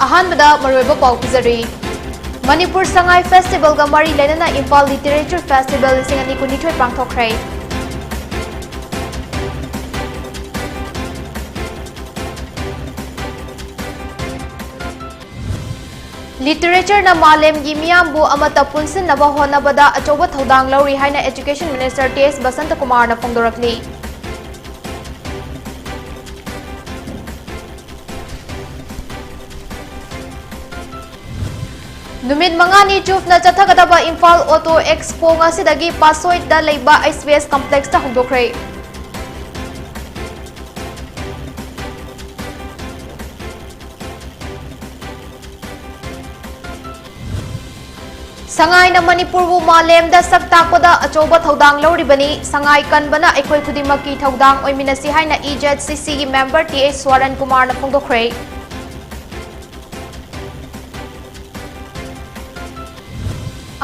अहानबदा मरोइबा पाउ पिजरी मणिपुर संगाई फेस्टिवल गा मरी लेना इम्फाल लिटरेचर फेस्टिवल 2019 पांगथोखरे लिटरेचर ना मालेम गी मियामबु अमता पुनसिनबा होनबदा अचौबा थौदांग लौरी हाइना education minister TS Basant Kumar ना फोंदोरकली नुमित मंगानी चुफना चथगदबा इम्फाल ऑटो एक्सपो ngasiदगी पासोइदा लेबा एसवीएस कॉम्प्लेक्स ता होंदोखरे संगाई ना मणिपुर बु मालेम दा सक्ताकोदा अचौबा थौदांग लौरिबनी संगाई कनबना एखोय खुदिमकी थौदांग ओइमिनसी हाइना EJCC गी मेंबर टीएस स्वरण कुमार ना फोंदोखरे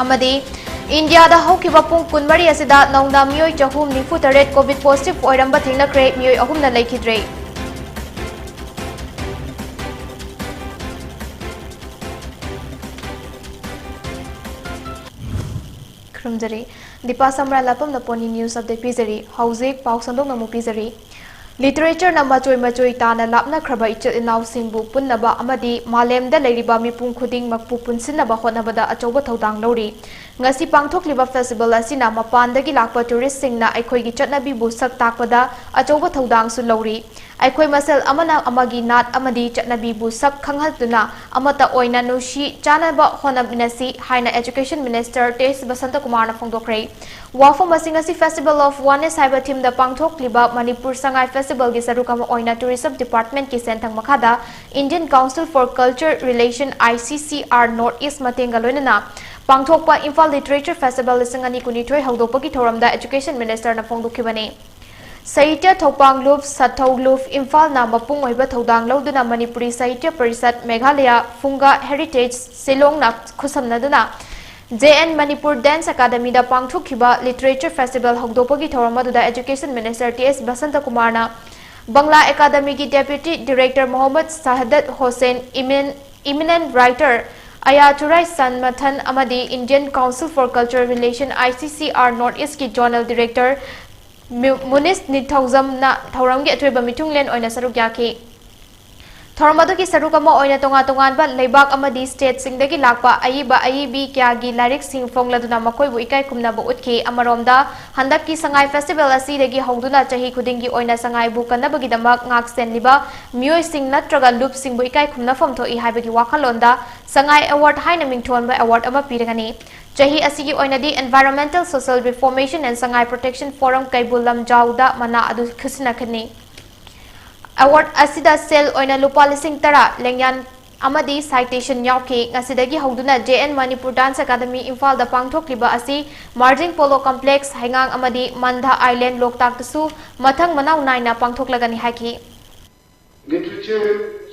अमदी इंडिया दा हौकिबा पुंग कुनमरी असिदा नौना मियोय चहुम निफु तरेट कोविड पॉजिटिव ओइरंबा थेंगनख्रे मियोय अहुमना लेखिद्रे खरुमजरी दीपा समराइलाटपम न पोनी न्यूज अपडेट पिजरी हौजिक पाउ संदोक नमु पिजरी लिटरेचर ना मचोय मचोय ताना लापना खरबा इचल इनाव सिंबु पुन्नबा अमदी मालेमदा लेरिबा मिपुंग खुदिंग मकपु पुनसिनबा होनबदा अचौबा थौदांग लौरी ngasi pangthokliba festival asina mapandagi lakpa tourist singna aikhoigi chatnabi bu sak takpada achouba thodang su lori aikhoi masel amana amagi nat amadi chatnabi bu sak khanghaltuna amata oina nushi chanaba honabinasi haina education minister tes basanta kumar na phongdokre wafam asingasi festival of oneness haiba theme da pangthokliba manipur sangai festival gi sarukam oina tourism department ki senthang makhada indian council for culture relation ICCR north east matenga loinana पांगथोकपा Imphal literature festival लिसिंग अनि कुनिथोय हौदोपगी थोरमदा education minister ना फोंदोखिबने साहित्य थौपांगलुप सथौलुप इम्फाल ना मपुंग ओइबा थौदांग लौदुना मणिपुरी साहित्य परिषद Meghalaya फुंगा heritage सिलोंग ना खुसमनदुना JN मणिपुर डांस अकादमी दा पांगथोखिबा लिटरेचर फेस्टिवल हौदोपगी थोरमदुदा education minister TS Basant Kumar ना बंगला अकादमी की deputy director Mohammad Sahadat Hussain eminent writer Ayaturai Sanmathan Amadi Indian Council for Cultural Relation ICCR North East की Journal Director Munis Nithauzam na thauram ge athoiba mitunglen oina saruk yaki थौरमदु की सरुकमा ओइना तोंगा तोंगानबा लेबाक अमदी state सिंगदगी Lakpa IB क्यागी लारिक सिंग फोंगलदुना मखोइबु इकाई कुमनाबु उतखे अमरोमदा हंदक की Sangai festival असीदगी हौदुना चाही खुदिंगी ओइना संगाईबु कन्नबगिदमक ngaksenliba मियोय सिंग नत्रगा loop सिंगबु इकाई कुमनाफम थोई हाइबगी वाखलोंदा संगाई अवार्ड हाइना मिंगथोनबा अवार्ड अमा पिरगनी चाही असीगी ओइनादी environmental social reformation and Sangai protection forum कैबुलम जाउदा मना अदु खिसनखनी अवार्ड असिदा सेल ओइना लुपा लिसिंग तरा लेंयान अमदी साइटेशन याउके ngasiदगी हौदुना JN Manipur dance academy Imphal दा पांगथोकलिबा असि मार्जिंग पोलो कॉम्प्लेक्स हैंगांग अमदी मंधा आइलैंड लोकताक तसु मथंग मनाउ नाइना पांगथोकलगनी हाकी लिटरेचर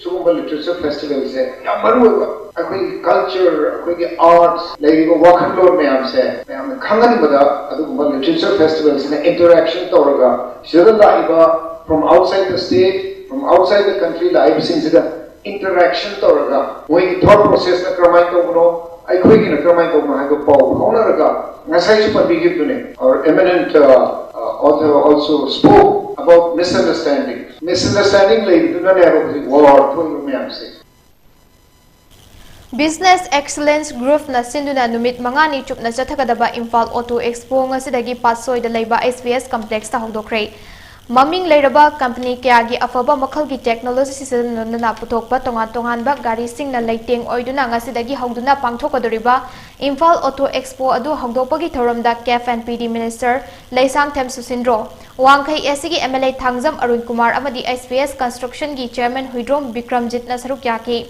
सुगुम्बा लिटरेचर फेस्टिवल से याम मरुवा अखोई कल्चर अखोई आर्ट्स लेगिबा वाखनलोड मैम से मैम खंगन बदा अदुगुम्बा लिटरेचर फेस्टिवल से इंटरैक्शन तोरगा सिदा लाइबा from outside the state, from outside the country, live since the interaction toraga. We thought process na kramai to no, I quick in a kramai to no have a power. Honaraga, Nasai Supabigi to our eminent author also spoke about misunderstanding. Misunderstanding like do not have a war to you say. Business Excellence Group na sinduna numit mangani chup na chathakadaba Imphal Auto Expo ngasidagi pasoi da leiba SVS complex ta hongdokre. ममिंग लेरबा company क्यागी अफबा मखल की technology सिजनना पुथोकपा तोंगान तोंगानबा गाड़ी सिंगना लेटेंग ओइदुना ngasiदगी हौदुना पांगथोकदोरिबा इम्फाल ऑटो एक्सपो अदु हौदोपगी थौरमदा CAF and PD minister Leishangthem Susindro Wangkhei एसगी एमएलए थांगजम अरुण कुमार अमदी एसपीएस कंस्ट्रक्शन की चेयरमैन हुइड्रोम विक्रमजित न सरुक याकी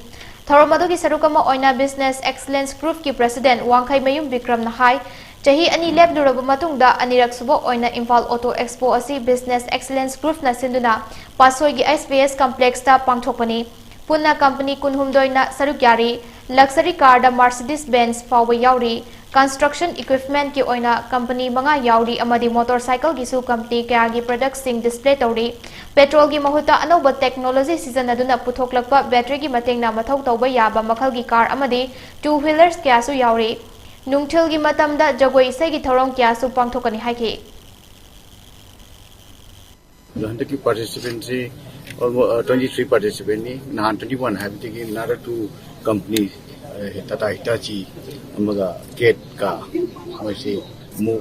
थौरमदुगी सरुकमा ओइना बिजनेस एक्सीलेंस ग्रुप की प्रेसिडेंट वांगखै मयुम विक्रम न हाई चाही अनि लेबलुरब मतुंगदा अनिरक सुबो ओइना इम्फाल ऑटो एक्सपो असि बिजनेस एक्सीलेंस ग्रुप न सिंदुना पासोइगी एसपीएस कॉम्प्लेक्स ता पांगथोकपनी पुन्ना कंपनी कुनहुमदोइना सरुक यारी लक्सरी कार दा मर्सिडीज बेंज फाव याउरी construction equipment ki oina company manga yauri amadi motorcycle gi su company kya gi products sing display tawri petrol gi mahuta anoba technology season aduna puthoklakpa battery gi matengna mathau tawba yaba makhal gi car amadi two wheelers kya su yauri nungthil gi matamda jagoi isai gi thorong kya su pangthokani haiki the participants almost 23 participants ni nahan 21 have taken another two companies Tata Hitachi amaga gate ka moise mu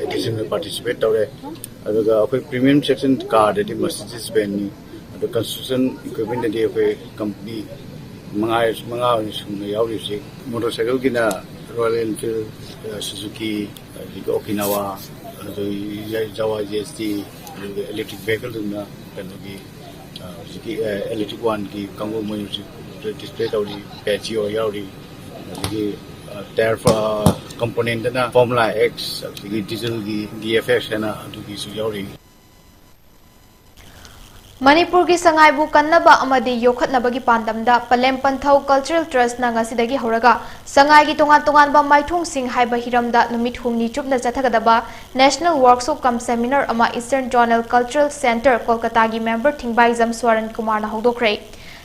additional participate tawre aduga akoi premium section car de Mercedes Benz ni the construction equipment de akoi company manga sumna yauri se motorcycle gina Royal Enfield Suzuki Okinawa Jawa GST electric vehicle na kanogi electric one ki kango mo display tawri patchy or yauri the tire component na Formula X the diesel gi DFX na adugi su yauri Manipur gi sangai bu kannaba amadi yokhatnaba gi pandamda Palem Panthau Cultural Trust na ngasidagi horaga sangai gi tongan ba maithung sing haiba hiramda numit humni chupna chathagadaba National Workshop cum Seminar ama Eastern Zonal Cultural Center Kolkata gi member Thingbai Jamswaran Kumar na hodokre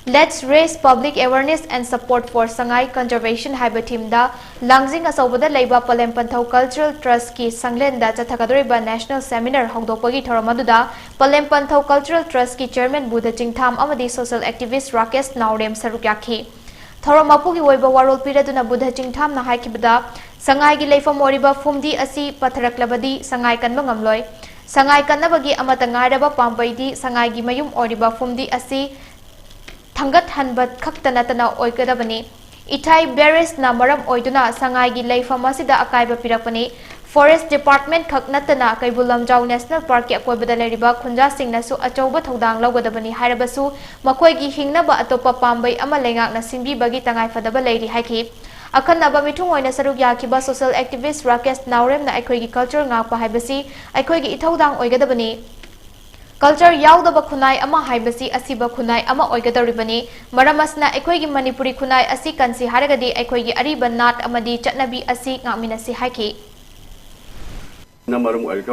Let's raise public awareness and support for Sangai conservation haiba team da Langjing asawbada leiba Palem Panthau Cultural Trust ki sanglen da chathagadoriba national seminar hongdopagi thoramaduda Palem Panthau Cultural Trust ki chairman Buddha Jingtham amadi social activist Rakesh Naurem sarukyaki Thoramapu gi woiba warol piraduna Buddha Jingtham na haikibada Sangai gi leifam oriba fumdi asi patharaklabadi Sangai kanba ngamloi Sangai kannabagi amata ngairaba pambaidi Sangai gi mayum oriba fumdi asi Thangat hanbat khaktana tana oigadabani Itai Beres na maram oiduna sangai gi leifam asida akaiba pirakpani Forest Department khaknatana Kaibulamjau National Park ki akoibada leriba khunja singna su achauba thodang laugadabani hairabasu makoi gi hingnaba atopa pambai ama lengak na singbi bagi tangai fadaba leiri haiki Akhanaba mithung oina saruk yakiba social activist Rakesh Naurem na aikoi gi culture ngakpa haibasi aikoi gi ithodang oigadabani Culture yaudaba khunai ama haibasi asiba khunai ama oigadoribani maramasna aikoi gi Manipuri khunai asi kansi haragadi aikoi gi ariba nat amadi chatnabi asi ngakminasi haiki namarum oiga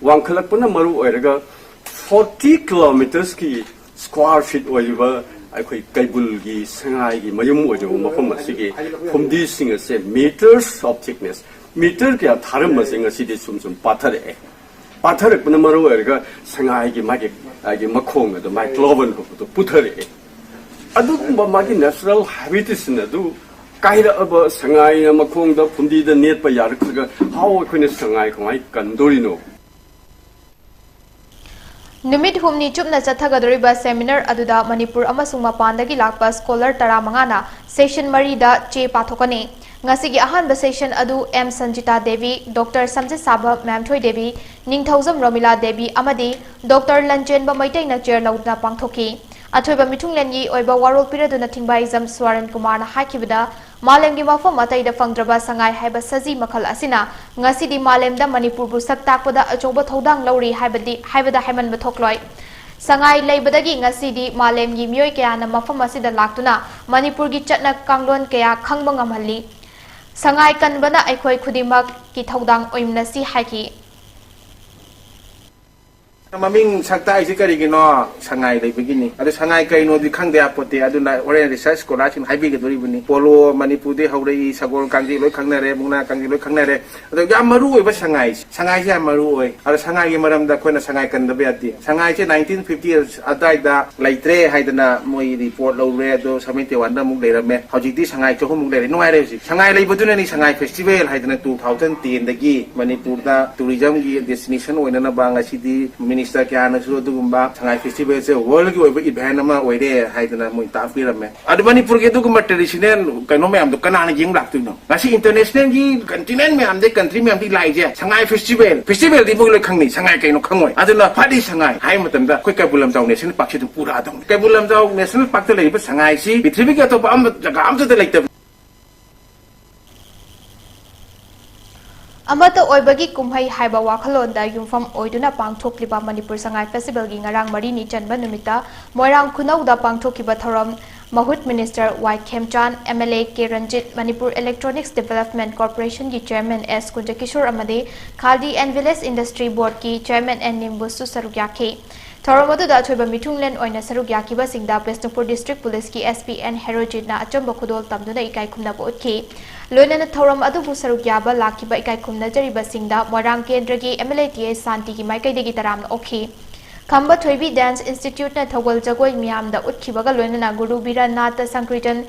wangkhalak puna maru oiga 40 kilometers ki square feet oiba aikoi kaibul gi sangai gi mayum oijo mafam asigi humdi sing ase meters of thickness meter kya tharam masing asidi sumsum pathare Pathar Punamaru erga Sangai Magi Makong, the Mike Lovan to Putari. Adu Magi natural habitus in Adu Kaida about Sangai Makong, the Pundi, the Net Payarka, how can Sangai Kandorino? Numit humni chupna chathagadoriba seminar aduda Manipur amasung mapandagi lakpa scholar tara mangana session marida che pathokani Ngasigi ahanba session adu M Sanjita Devi, Dr. Samjit Sabha Mamthoi Devi, Ningthauzam Romila Devi amadi Dr. Lanjenba Maitai na chair laudna pangthoki. Athoiba mithunglengi oiba warol piraduna Thingbai Jamswaran Kumar na haikibada Malemgi mafam matayda fangdraba sangai haiba saji makhal asina ngasidi malemda Manipur bu saktakpada achoba thodang lauri haibada haiman bathokloi. Sangai leibadagi ngasidi malemgi mioi kaya na mafam asida laktuna Manipur gi chatna kanglon kaya khangba ngamhalli. Sangai kanbana aikoi khudimak ki thodang oimnasi haiki Maming sakta isi karigino sangai dai begini adu sangai kaino di khangde apote adu na ore research scholarship haibi ge dori buni polo Manipur de haurei sagol kangji loi khangnare mungna kangji loi khangnare adu yam maru oi ba sangai ya maru oi adu sangai ge maram da khoina sangai kan da beati sangai che 1950 adai da laitre haidana moi report lo re adu 71 da mung leirame hauji di sangai cho mung leire noi re si sangai lei boduna ni sangai festival haidana 2010 dagi Manipur da tourism gi destination oina na banga sidi Minister Kiana Sudugumba, Sangai Festival, World Ibanama, Wade, Haidana Muntafirame. At Manipur Geduguma traditional, Kanomam, the Kanana Jing Black to know. Nasi international continent, ma'am, the country, ma'am, the Laja, Sangai Festival, the Mula Kangi, Sangai Kano Kangoy. I don't know, Paddy Sangai, Haimatanda, Kwekabulam Town National Park to Puradam. Kabulam Town National Park to Labor, Sangai, see, the Tribute of Am to the Lake. Amata oibagi kumhai haiba wakhalonda yumfam oiduna pangthokliba Manipur Sangai Festival gi ngarang mari ni chanba numita Moirang Khunauda pangthokiba thoram Mahut Minister Y. Khemchan, MLA K. Ranjit, Manipur Electronics Development Corporation ki Chairman S. Kunjakishore amade Khaldi and Village Industry Board ki Chairman N. Nimbusu Sarugyakhe. Thoramadu Thoiba Mitunglen oina Sarugyakiba Singda Besnupur District Police ki SP N. Herojit na achamba khudol tamduna ikai khumna botki. Loinana Thoram adubu Sarugyaba lakiba ikai khumna jariba Singda Morang Kendragi MLATA Santi ki Maikaidegi Taram Okhi. Kamba Thoibi Dance Institute na Thogol Jagoi Miam da Utkibaga Loinana Guru Bira Nata Sankritan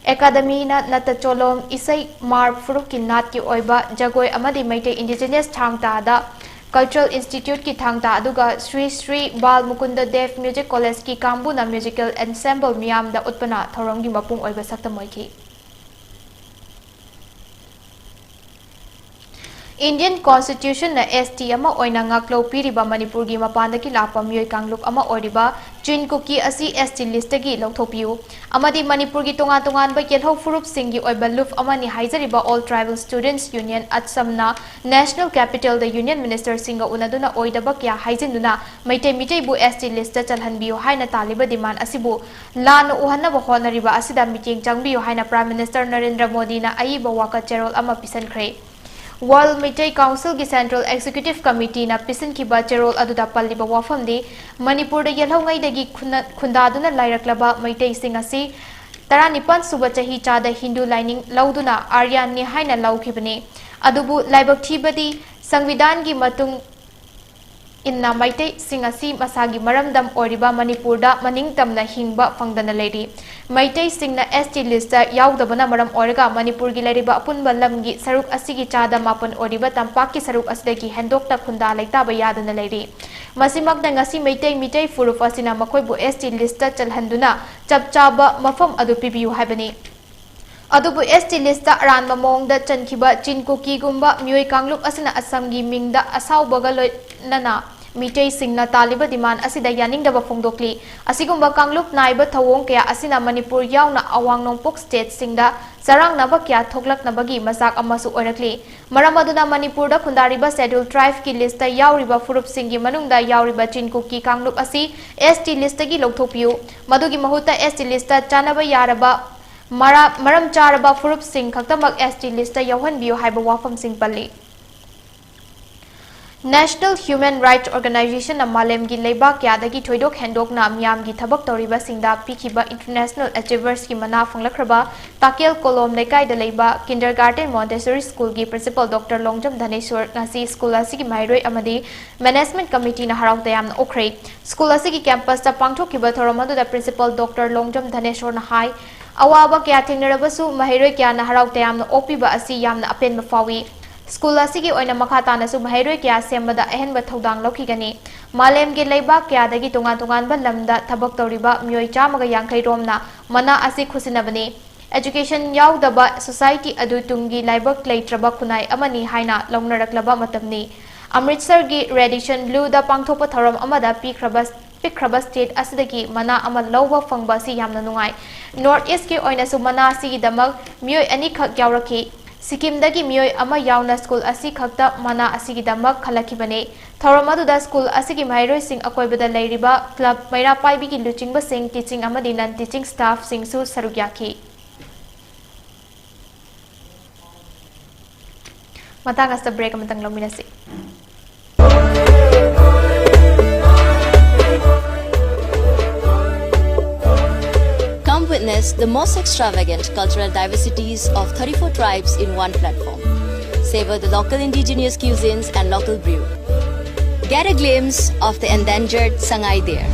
Academy na Nata Cholom Isai Mar Furuki Nat ki Oiba Jagoi Amadi Maite Indigenous Thangta da Cultural Institute ki Thangta aduga Sri Sri Bal Mukunda Dev Music College ki Kambuna Musical Ensemble Miam da Utpana Thorongi Mapung Oiba Saktamoiki. Indian Constitution na ST ama oina ngaklo piriba Manipur gi mapanda ki lakpa miyoi kangluk ama oriba Chin Kuki asi ST list gi lawthopiu amadi Manipur gi tongan ba yelho furup singi oiba luf amani haizariba All Tribal Students Union Atsamna National Capital the Union Minister singa unaduna oidaba kya haizinduna maite mitei bu ST list chalhanbiu haina taliba demand asibu lan uhanna ba honariba asida meeting changbiu haina Prime Minister Narendra Modi na aiba waka cherol ama pisan khre World Meitei Council ki Central Executive Committee na pisin ki ba cherol aduda palliba wafam di Manipur da yelho ngai dagi khundaduna lairaklaba Meitei sing asi 19 suba chahi chada Hindu lining lauduna Arya ni haina laukhibani adubu laibak thibadi Sangvidan gi matung inna Meitei sing asi masagi maramdam oriba Manipur da maning tamna hingba fangdana leiri Meitei sing na ST list da yaudabana maram orga Manipur gi leriba apunba lamgi saruk asigi chada mapun oriba tampak ki saruk asdagi hendokta khunda laita ba yadana leiri masimak na ngasi Meitei mitei furuf asina makoi bu ST list da chalhanduna chapchaba mafam adu pibiu haibani adubu ST list da ran mamong da chankhiba Chin Kuki gumba myoi kangluk asina Assam gi mingda asau bagaloi nana Mitei singna taliba demand asida yaning daba fongdokli asigumba kangluk naiba thawong kaya asina Manipur yauna awang nongpok state singda sarang naba kya thoklak nabagi masak amasu orakli maramaduna Manipur da khundariba scheduled tribe ki list da yauriba furup singi manungda yauriba Chin Kuki kangluk asi ST list gi lokthokpiu madugi mahuta ST list da chanaba yaraba maram charaba furup sing khaktamak ST list da yawhanbiu haiba wafam sing palli National Human Rights Organization na Malem gi leiba kya dagi thoidok hendok na miam gi thabak toriba singda pikhiba International Achievers ki mana phanglakraba Takel Kolom lekai da leiba Kindergarten Montessori School gi Principal Dr. Longjam Dhaneshwar ngasi school asi gi mairoi amadi Management Committee na harau tayam na okhrei school asi gi campus ta pangthokkiba thoramadu da Principal Dr. Longjam Dhaneshwar na hai awaba kya thingnarabasu mairoi kya na harau tayam na opiba asi yamna apen mafawi School asigi oina makhata na su mahairoi kya sembada ehenba thodang lokhigani malem ge leiba kya dagi tongan ba lamda thabak toriba myoi chamaga yangkhai romna mana asi khusinabani education yaudaba society adu tungi laibak leitraba kunai amani haina longnaraklaba matamni Amritsar gi Radisson Blue da pangthopa thoram amada pikraba state asidagi mana ama lawba fangba si yamna nungai North East ki oina su mana asigi damak myoi ani khak yawrakhi Sikkim dagi miyoi ama yauna school asi khakta mana asigi damak khalakibane thoramadu da school asigi mairoi sing akoibada leiriba club maira paibi ki luchingba sing teaching amadi non teaching staff sing su sarugyaki matang asta break matang lominasi Witness the most extravagant cultural diversities of 34 tribes in one platform. Savor the local indigenous cuisines and local brew. Get a glimpse of the endangered Sangai there.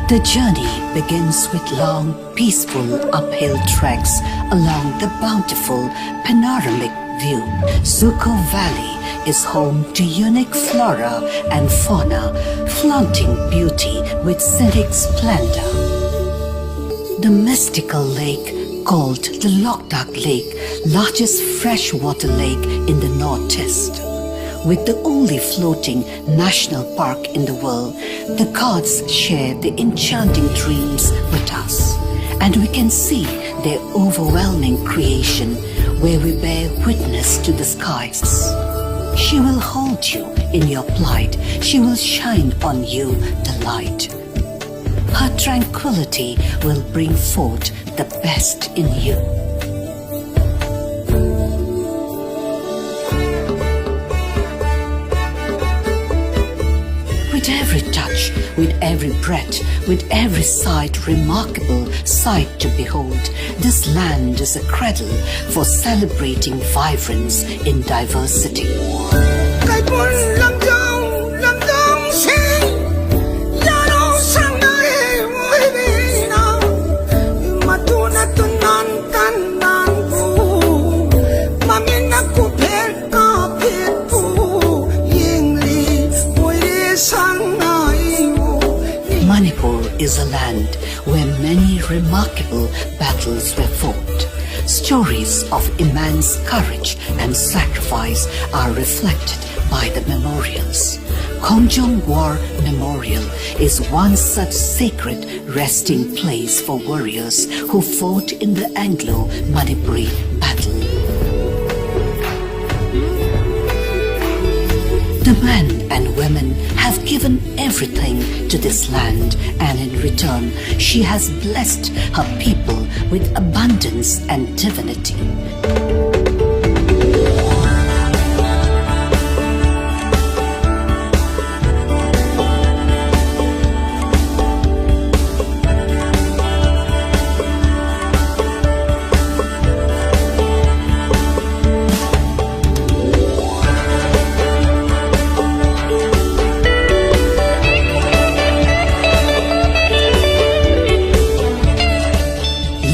The journey begins with long, peaceful uphill treks along the bountiful panoramic view. Suko Valley is home to unique flora and fauna, flaunting beauty with scenic splendor. The mystical lake, called the Loktak Lake, largest freshwater lake in the northeast. With the only floating national park in the world, the gods share the enchanting dreams with us, and we can see their overwhelming creation where we bear witness to the skies. She will hold you in your plight. She will shine on you the light. Her tranquility will bring forth the best in you. With every touch, with every breath, with every sight, remarkable sight to behold, this land is a cradle for celebrating vibrance in diversity. Manipur is a land where many remarkable battles were fought. Stories of immense courage and sacrifice are reflected by the memorials. Kongjong War Memorial is one such sacred resting place for warriors who fought in the Anglo-Manipuri battle. The men and women have given everything to this land, and in return, she has blessed her people with abundance and divinity.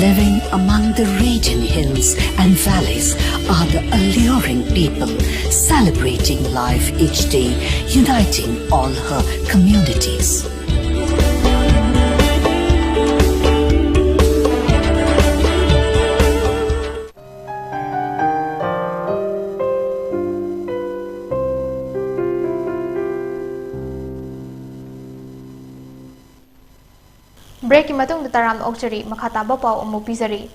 Living among the radiant hills and valleys are the alluring people, celebrating life each day, uniting all her communities. Break matung taram okchari makhataba pau amu pizari.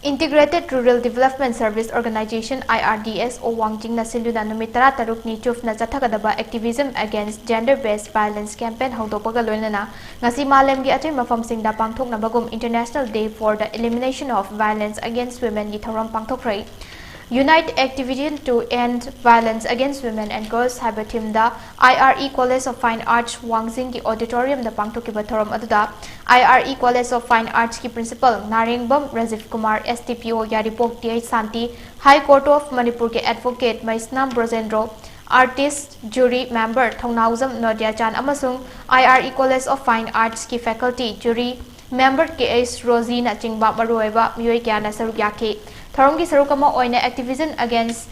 Integrated Rural Development Service Organization IRDS o Wangjing na siluna numit 13 ni chuf na chathagadaba activism against gender based violence campaign hongdokpaga loinana ngasi malemgi atin mafamsingda pangthokna bagum International Day for the Elimination of Violence Against Women gi thoram pangthokrai. Unite Activity to End Violence Against Women and Girls haba thim da IRE College of Fine Arts Wangjing ki auditorium da pangthokiba thoram aduda IRE College of Fine Arts ki principal Narengbam Rajiv Kumar STPO Yaripok TH Santi High Court of Manipur ke advocate Maisnam Brojendro artist jury member Thongnauzam Nadia Chan amasung IRE College of Fine Arts ki faculty jury member KS Rosina Chingba Marueva Miyoi Kyana Saruk Yaki Tharonggi Sarukama Oina Activism Against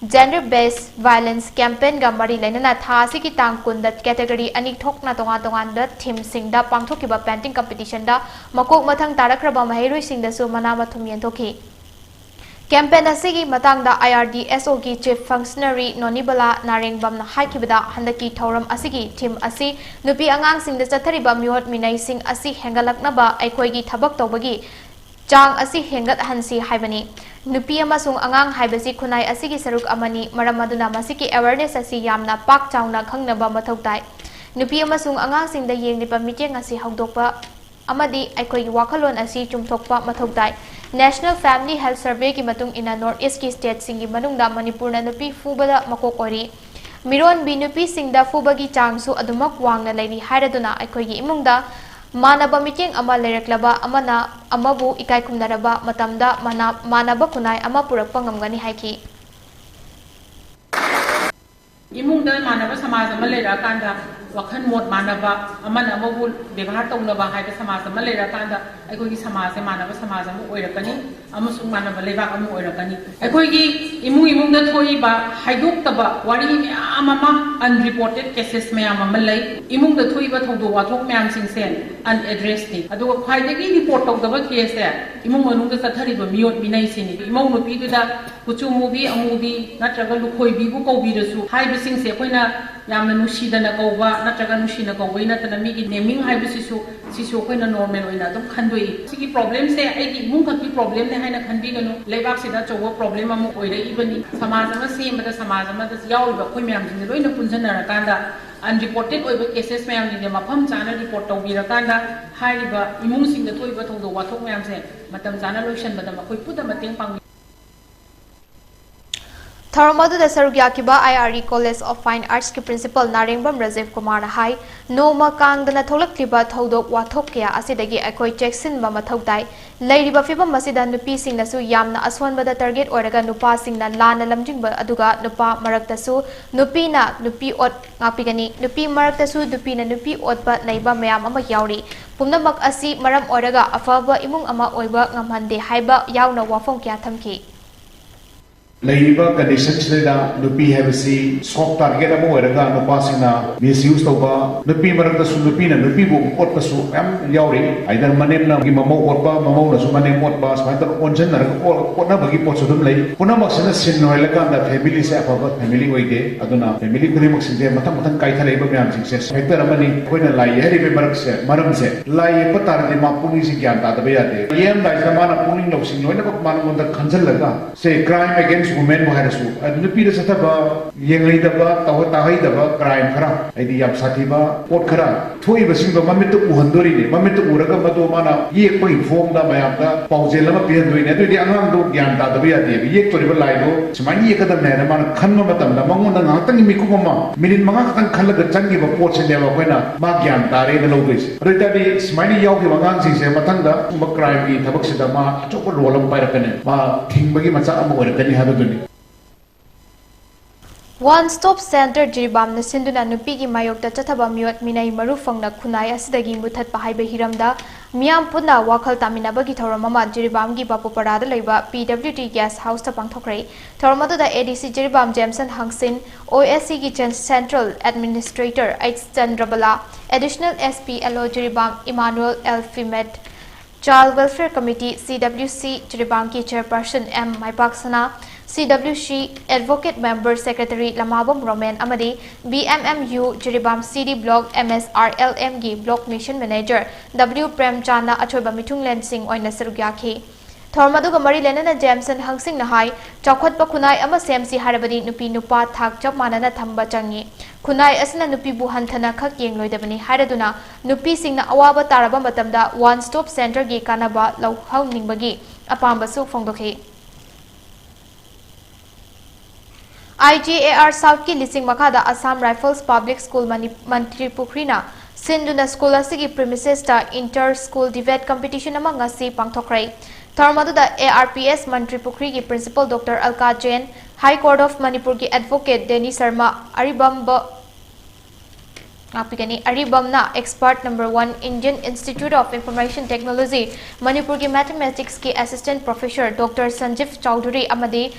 Gender Based Violence Campaign ga mari lainana tha sigi tang kunda category ani thokna tonga da theme singda pangthokiba painting competition da makok mathang tarakraba maheroi singda su mana mathum yentokhi campaign asigi matang da IRDSO ki chief functionary Nonibala Narengbam na haikibada handaki thoram asigi theme asi nupi angang singda chathariba miot minai sing asi hengalakna ba aikoi gi thabak tobagi Chang asi hengat hansi haibani nupi amasung angang haibasi khunai asigi saruk amani maramaduna masiki awareness asi yamna pak chawna khangnaba mathau tai nupi amasung angang singda yengnipa meeting asi hawdokpa amadi aikoi gi wakhalon asi chumthokpa mathau tai National Family Health Survey ki matung ina North East ki state singi manungda Manipur na nupi fubada makok ori miron bi nupi singda fubagi changsu adumak wangna lairi hairaduna aikoi gi imungda Manaba meeting ama lereklaba amana amabu ikai kumnaraba matamda manaba kunai ama purakpa ngamgani haiki imungda manaba samaj ama lera kanda wakan mot manaba aman amabul bevhar taunaba haiba samaj ama lerakanda aikoi gi samaj se manaba samaj ama oirakani amasung manaba lebak ama oirakani aikoi gi imung da thoi ba haidok taba wari meyam ama unreported cases meyam ama lei imung da thoi ba thodo wathok meyam sing sen unaddressed ni aduga khaidagi report tawdaba case se imung manung da sathari ba miot binai sini imung no pi da kuchu movie amudi natraga lukhoi bi bu ko bi rasu haiba sing se koina yamna nusidana kauba natraga nusina kauba ina tana mi gi naming haiba sisu koina normal oina dum khandoi sigi problem se ai gi imung ka ki problem ne haina khanbi ganu leibak se da chowa problem amu oire ibani samaj ma se ma da samaj ma da yaw ba khoi myam jing loina punjana rakanda unreported oiba cases myam ni de mafam chana report tawbi rakanda haiba imung sing da thoiba thodo wathok myam se matam chana lotion badam khoi puda mateng pang Tharamadu da sarugya kiba IRE College of Fine Arts ki principal Narengbam Rajiv Kumar hai noma kang dana tholak liba thodok wathok kya asidagi akoi jackson ba mathau dai leiriba fibam masida nupi sing nasu yamna aswan bada target oraga nupa sing na lana lamjing ba aduga nupa marak tasu nupi na nupi ot ngapigani nupi marak tasu nupi na nupi ot ba naiba mayam ama yauri pumnamak asi maram oraga afaba imung ama oiba ngamhande haiba yauna wafong kya thamki Laiba conditions da nupi have si soft target amo eraga nupasina misuse toba nupi marakta su nupi na nupi bu ot pasu am yauri either manem na gi mamo ot ba mamo na su manem ot ba smaita onjen na ko na bagi pot sudum lai puna maksana sin no elaka da family se apa family oige aduna family kuni maksinde matam kai thalai ba myam sing se factor amani koina lai heri be maram se lai patar de ma puni si gyan ta da ba yate yem da zamana puni no sing no na ba manam da khanjal laga se crime against women baharasu nupi da sataba yengai da ba taw tahai da ba crime khara aidi yam sathi ba pot khara thoi ba sing ba mamit tu handori ne mamit tu uraga ma to mana yek pa inform da mayam da paujel ma pian doi ne to di angang do gyan ta da ba ya de yek to ri ba lai do smani yek da ne na mana khan ma matam da mangun da ngak mi ku ma minit manga kan khal ga chang gi ba pot se ne ba koina ma gyan ta re na lo gis re ta di smani yaw gi wangang sing se matang da ba crime gi thabak se da ma chok rolam pa ra kane ma thing ba gi macha am ora kani ha do ni One Stop Center Jiribam na sinduna nupi gi mayok da chathaba miot minai maru fangna khunai asidagi muthat pahai be hiramda miyam punna wakhal taminaba gi thoramama Jiribam gi bapu parada leiba PWT Guest House ta pangthokrai thoramadu da ADC Jiribam Jameson Hangsin OSC gi Central Administrator H Chandrabala Additional SP LO Jiribam Emmanuel L Fimet Child Welfare Committee CWC Jiribam ki Chairperson M Maipaksana CWC Advocate Member Secretary Lamabam Roman Amadi BMMU Jiribam CD Block MSRLM gi Block Mission Manager W Prem Chana Achoiba Mitung Lensing oina sarugyaki Thormadu ga mari lenana Jameson Hangsing na hai chawkhat pa khunai ama semsi harabadi nupi nupa thak chap manana thamba changi khunai asna nupi bu hanthana khak yeng loidabani haraduna nupi singna awaba taraba matamda One Stop Center gi kanaba lau ningbagi apamba su phongdokhi IGAR South ki lising makada Assam Rifles Public School Manipuri na sinduna school asigi premises ta inter school debate competition ama ngasi pangthokrai Tharmadu da ARPS Manipuri ki principal Dr. Alka Jain High Court of Manipur ki advocate Denny Sharma Aribam na expert number 1 Indian Institute of Information Technology Manipur ki mathematics ki assistant professor Dr. Sanjeev Chowdhury amadi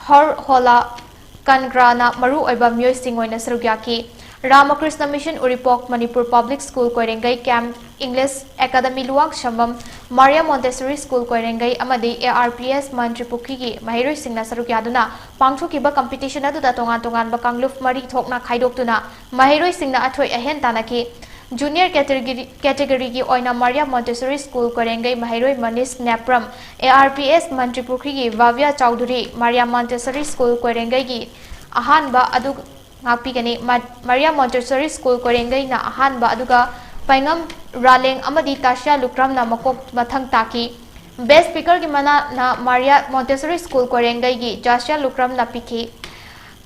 Hola Kangrana Maru Oiba Myoy Singoina Sarugyaki Ramakrishna Mission Uripok Manipur Public School Koirengai Camp English Academy Luang Shambam Maria Montessori School Koirengai Amadi ARPS Manipuri gi Mahiroi Singna Sarugyaduna Pangthokiba competition adu da tongan ba kangluf mari thokna khaidoktuna Mahiroi Singna athoi ahen tanaki Junior category ki oina Maria Montessori School Korengai Mahiroi Manish Nepram ARPS Manipuri gi Vavya Chowdhury Maria Montessori School Korengai gi ahanba adu ngapigani Maria Montessori School Korengai na ahanba aduga Paingam Raleng amadi Tasha Lukram na makok mathang taki Best Speaker ki mana na Maria Montessori School Korengai gi Tasha Lukram na piki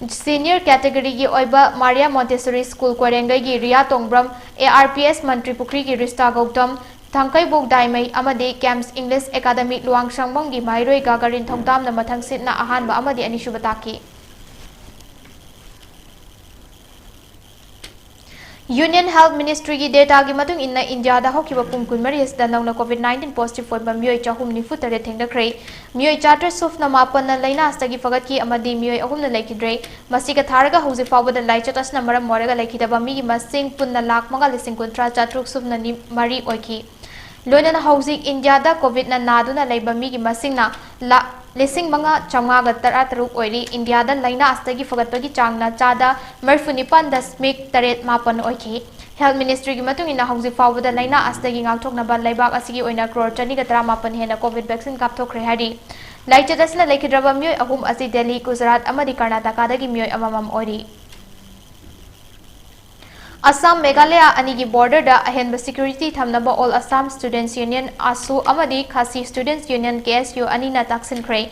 Senior category gi oiba Maria Montessori School Korengai gi Ria Tongbram ARPS Manipuri gi Rista Gautam Thangkai Bok Daimai amadi Camps English Academy Luang Shangbong gi Mairoi Gagarin Thongtam na mathang sit na ahanba amadi anishubataki Union Health Ministry की data की मतुंग इन्ना India दा होकिबा पुंग कुनमरी इसदा नौना COVID-19 positive ओइबा मियोय चाहुम निफु तरे थेंगनख्रे मियोय charter सुफना मापन लाइना अस्तगी फगत की अमदी मियोय अहुमना लेखिद्रे मसिका थारगा हौजे फावदा लाइचतसना मरम मोरगा लेखिदबा मिगी मसिंग पुन्ना लाख मंगा लिसिंग कुंत्रा चाट्रुक सुफना नि मरी ओइकी लोनना हौजिक इंडिया दा कोविड ना नादुना लेबा मिगी मसिंगना ला लिसिंग मंगा चंगागा तरा तरुक ओइरी इंडिया दा लाइना अस्तगी फगतपगी चांगना चादा मरफुनिपान दशमिक तरेत मापन ओइकी हेल्थ मिनिस्ट्री की मतुंग इना हौजिक फावदा लाइना अस्तगी ngaktoknaba laibak asigi oina crore 2.38 हेना कोविड वैक्सीन कापथोखरे हारी लाइचदसना लेखिद्रबा मियोय अहुम असि Delhi Gujarat अमदी Karnataka दगी मियोय अममम ओइरी Assam Meghalaya anigi border da ahenba security thamnaba All Assam Students Union ASU amadi Khasi Students Union KSU anina taksin khrei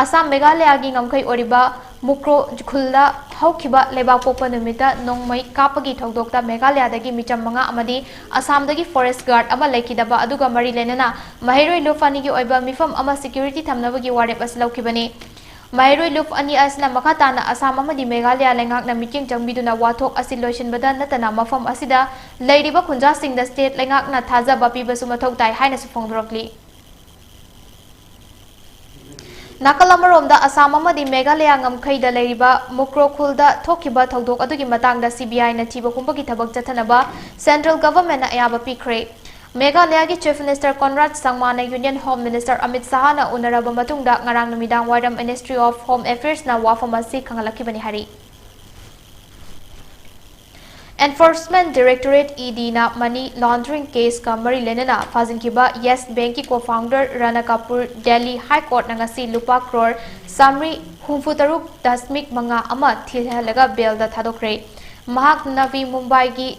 Assam Meghalaya gi ngamkai oriba mukro khulda haukiba leba popa numita nongmai kapagi thogdokta Meghalaya dagi micham manga amadi Assam dagi forest guard ama lekidaba aduga mari lenana Mahiroi Lufani gi oiba mifam ama security thamnaba gi warep aslaukibani Mahiroi Luf ani asna makatana Assam amadi Meghalaya lengak na meeting jangbiduna wathok asil lotion bada natana mafam asida leiriba khunja sing da state lengak na thaza bapi basu mathok tai haina su phongdorokli Nakalamorom da Assam amadi Meghalaya ngamkhai da leiriba mukrokhul da thokiba thodok adugi matang da CBI na thiba kumba gi thabak chathanaba central government na ayaba pikre Meghalaya ki Chief Minister Conrad Sangma na Union Home Minister Amit Shah na unaraba matungda ngarang numidang wadam Ministry of Home Affairs na wafamasi kangalakibani hari Enforcement Directorate ED na money laundering case ka mari lenana fazingkiba Yes Bank ki co-founder Rana Kapoor Delhi High Court na ngasi lupa crore samri humfutaruk dasmik manga ama thilhalaga bail da thadokre mahak Navi Mumbai ki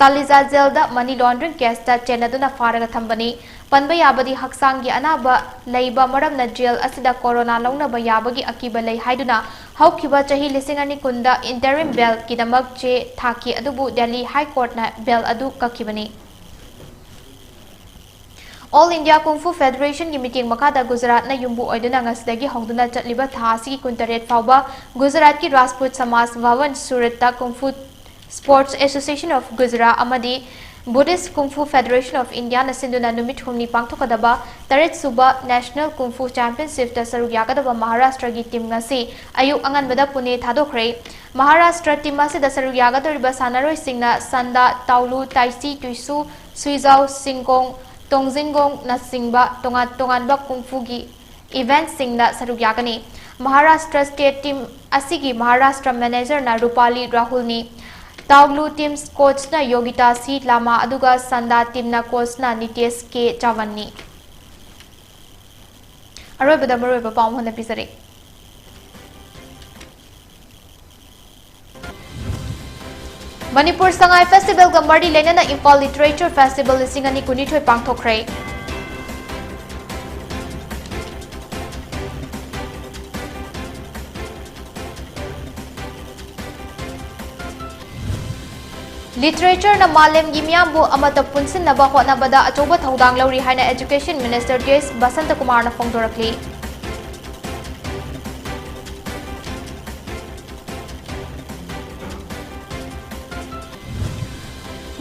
Taliza Zelda money laundering case ta chenaduna faraga thambani panba yabadi haksangi anaba leiba maram na jail asida corona launa ba yabagi akiba lei haiduna haukiba chahi lisingani kunda interim bail kidamak che thaki adubu Delhi High Court na bail adu kakibani All India Kung Fu Federation ki meeting makada Gujarat na yumbu oiduna ngasidagi hongduna chatliba thasi ki kuntaret fawba Gujarat ki Rajput Samaj Bhavan Surat ta Kung Fu Sports Association of Gujarat amadi Buddhist Kung Fu Federation of India na sinduna numit humni pangthokadaba taret suba National Kung Fu Championship ta saruk yakadaba Maharashtra gi team ngasi ayuk angan bada Pune thadokre Maharashtra team ase da saruk yagadoriba sanaroi singna Sanda Taulu Taisi Tuisu Suizau Singkong Tongjingong na singba tongan ba Kung Fu gi event singna saruk yakani Maharashtra State Team asigi Maharashtra Manager na Rupali Rahul ni Tauglu teams coach na Yogita C Lama aduga Sanda team na coach na Nitesh K Chavanni Aroi bada maroi ba paum hona pisare Manipur Sangai Festival ga mari lenana Imphal Literature Festival lisingani kunithoi pangthokre Literature na malem gi miyambu amata punsin na ba hotnabada achoba thodang lauri haina Education Minister J.S. Basanta Kumar na phongdorakli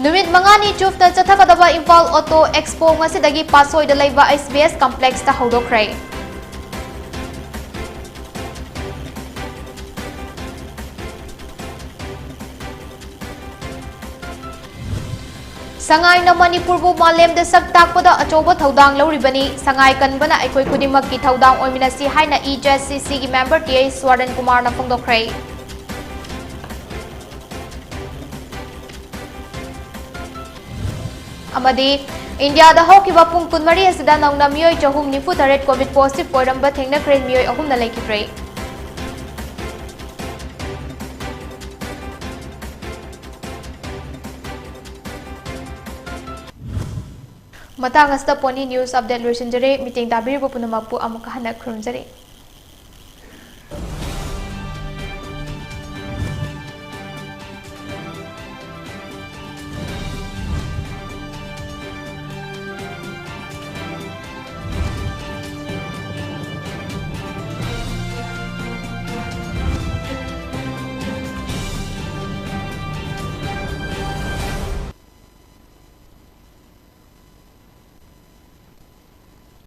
Numit mangani chuf na chathakadaba Imphal Auto Expo ngasidagi pasoi da laiba SBS Complex ta hodokrai Sangai na Manipur bu malem de sak takpada achoba thodang lauribani sangai kanbana aikoi kudimak ki thodang oiminasi haina EJCC ki member TA Swaran Kumar na phongdokrai amadi India da hokiba pung kunmari asida nongna miyoi chahum nifu taret COVID positive oiramba thengna kre miyoi ahum na laikitrei Matang asta Pony News Update Lusinjare meeting tabiri pupunamakpu amuka hana khurumjare